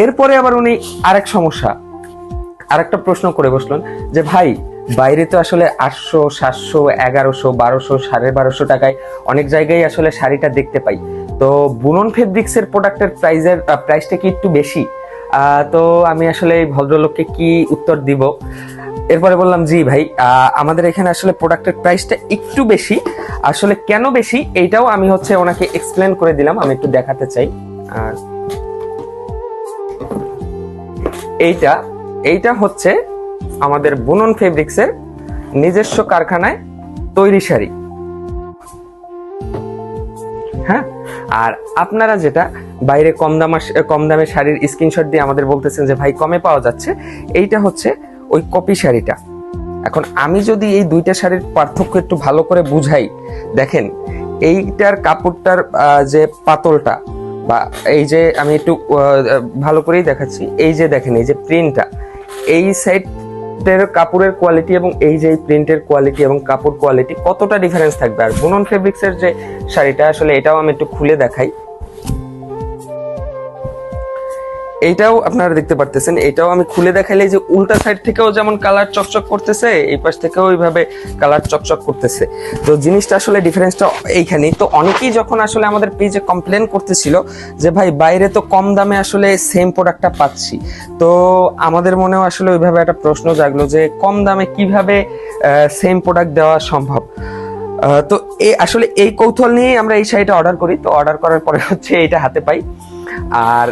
এরপরে আবার উনি আরেক সমস্যা, আরেকটা প্রশ্ন করে বসলেন যে ভাই বাইরে তো আসলে 800, 700, 1100, 1200, 1250 টাকায় অনেক জায়গায় আসলে শাড়িটা দেখতে পাই, তো বুনন ফেব্রিক্সের প্রোডাক্টের প্রাইসটা কি একটু বেশি? তো আমি আসলে এই ভদ্রলোককে কি উত্তর দিব? এরপরে বললাম জি ভাই, আমাদের এখানে আসলে প্রোডাক্টের প্রাইসটা একটু বেশি। আসলে কেন বেশি এইটাও আমি ওনাকে এক্সপ্লেন করে দিলাম। আমি একটু দেখাতে চাই। আর এইটা এইটা হচ্ছে আমাদের বুনন ফেব্রিক্সের নিজস্ব কারখানায় তৈরি শাড়ি। হ্যাঁ, আর আপনারা যেটা বাইরে কম দামে শাড়ির স্ক্রিনশট দিয়ে আমাদের বলতেছেন যে ভাই কমে পাওয়া যাচ্ছে, এইটা হচ্ছে ওই কপি শাড়িটা। এখন আমি যদি এই দুইটা শাড়ির পার্থক্য একটু ভালো করে বুঝাই, দেখেন এইটার কাপড়টার যে পাতলটা, বা এই যে আমি একটু ভালো করেই দেখাচ্ছি, এই যে দেখেন এই যে প্রিন্টটা, এই সাইডের কাপড়ের কোয়ালিটি এবং এই যে প্রিন্টের কোয়ালিটি এবং কাপড় কোয়ালিটি কতটা ডিফারেন্স থাকবে। আর বুনন ফেব্রিক্সের যে শাড়িটা আসলে এটাও আমি একটু খুলে দেখাই, এইটাও আপনারা দেখতে পারতেছেন, এটাও আমি খুলে দেখাইলে যে উল্টা সাইড থেকেও যেমন কালার চকচক করতেছে, এই পাশ থেকেও ওইভাবে কালার চকচক করতেছে। তো জিনিসটা আসলে ডিফারেন্সটা এইখানেই। তো অনেকেই যখন আসলে আমাদের পেজে কমপ্লেন করতেছিল যে ভাই বাইরে তো কম দামে আসলে সেম প্রোডাক্টটা পাচ্ছি, তো আমাদের মনেও আসলে ওইভাবে একটা প্রশ্ন জাগলো যে কম দামে কিভাবে সেম প্রোডাক্ট দেওয়া সম্ভব। তো আসলে এই কৌতূহল নিয়েই আমরা এই শাড়িটা অর্ডার করি। তো অর্ডার করার পরে এটা হাতে পাই। আর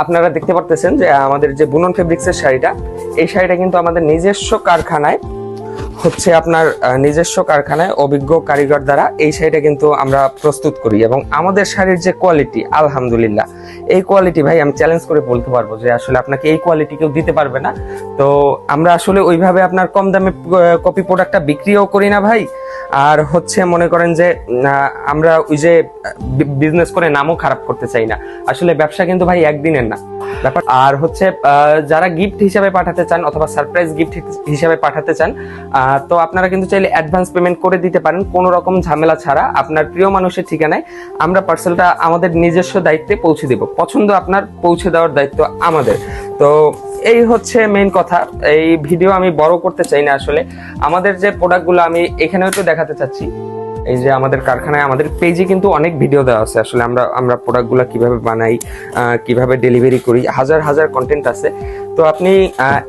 আপনারা দেখতে পারতেছেন যে আমাদের যে বুনন ফেব্রিক্সের শাড়িটা, এই শাড়িটা কিন্তু আমাদের নিজস্ব কারখানায় আপনার নিজস্ব কারখানায় অভিজ্ঞ কারিগর দ্বারা এই শাড়িটা কিন্তু আমরা প্রস্তুত করি। এবং আমাদের শাড়ির যে কোয়ালিটি, আলহামদুলিল্লাহ এই কোয়ালিটি ভাই আমি চ্যালেঞ্জ করে বলতে পারবো যে আসলে আপনাকে এই কোয়ালিটি কেউ দিতে পারবে না। তো আমরা আসলে ওইভাবে আপনার কম দামে কপি প্রোডাক্টটা বিক্রিও করি না ভাই। আর মনে করেন যে আমরা ওই যে বিজনেস করে নামও খারাপ করতে চাই না। আসলে ব্যবসা কিন্তু ভাই একদিনের না ব্যাপার। আর যারা গিফট হিসাবে পাঠাতে চান অথবা সারপ্রাইজ গিফট হিসাবে পাঠাতে চান, তো আপনারা কিন্তু চাইলে অ্যাডভান্স পেমেন্ট করে দিতে পারেন কোনো রকম ঝামেলা ছাড়া। আপনার প্রিয় মানুষের ঠিকানায় আমরা পার্সেলটা আমাদের নিজস্ব দায়িত্বে পৌঁছে দেব। পছন্দ আপনার, পৌঁছে দেওয়ার দায়িত্ব আমাদের। তো এই মেইন কথা। এই ভিডিও আমি বড় করতে চাই না। আসলে আমাদের যে প্রোডাক্টগুলো আমি এখানেও একটু দেখাতে চাচ্ছি। এই যে আমাদের কারখানায়, আমাদের পেজে কিন্তু অনেক ভিডিও দেওয়া আছে। আসলে আমরা প্রোডাক্টগুলো কিভাবে বানাই, কিভাবে ডেলিভারি করি, হাজার হাজার কন্টেন্ট আছে। তো আপনি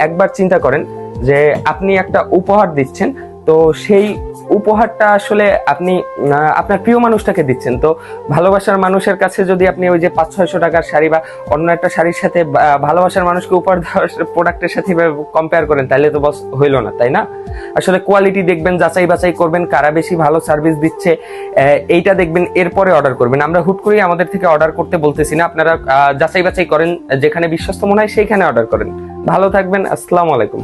একবার চিন্তা করেন যে আপনি একটা উপহার দিচ্ছেন, তো সেই উপহারটা আসলে আপনি আপনার প্রিয় মানুষটাকে দিচ্ছেন। তো ভালোবাসার মানুষের কাছে যদি আপনি ওই যে 500-600 টাকার শাড়ি বা অন্য একটা শাড়ির সাথে ভালোবাসার মানুষকে উপহার দেওয়ার প্রোডাক্টের সাথে কম্পেয়ার করেন, তাহলে তো বস হইলো না, তাই না? আসলে কোয়ালিটি দেখবেন, যাচাই বাছাই করবেন, কারা বেশি ভালো সার্ভিস দিচ্ছে এইটা দেখবেন, এরপরে অর্ডার করবেন। আমরা হুট করেই আমাদের থেকে অর্ডার করতে বলতেছি না। আপনারা যাচাই বাছাই করেন, যেখানে বিশ্বস্ত মনে হয় সেইখানে অর্ডার করেন। ভালো থাকবেন, আসসালামু আলাইকুম।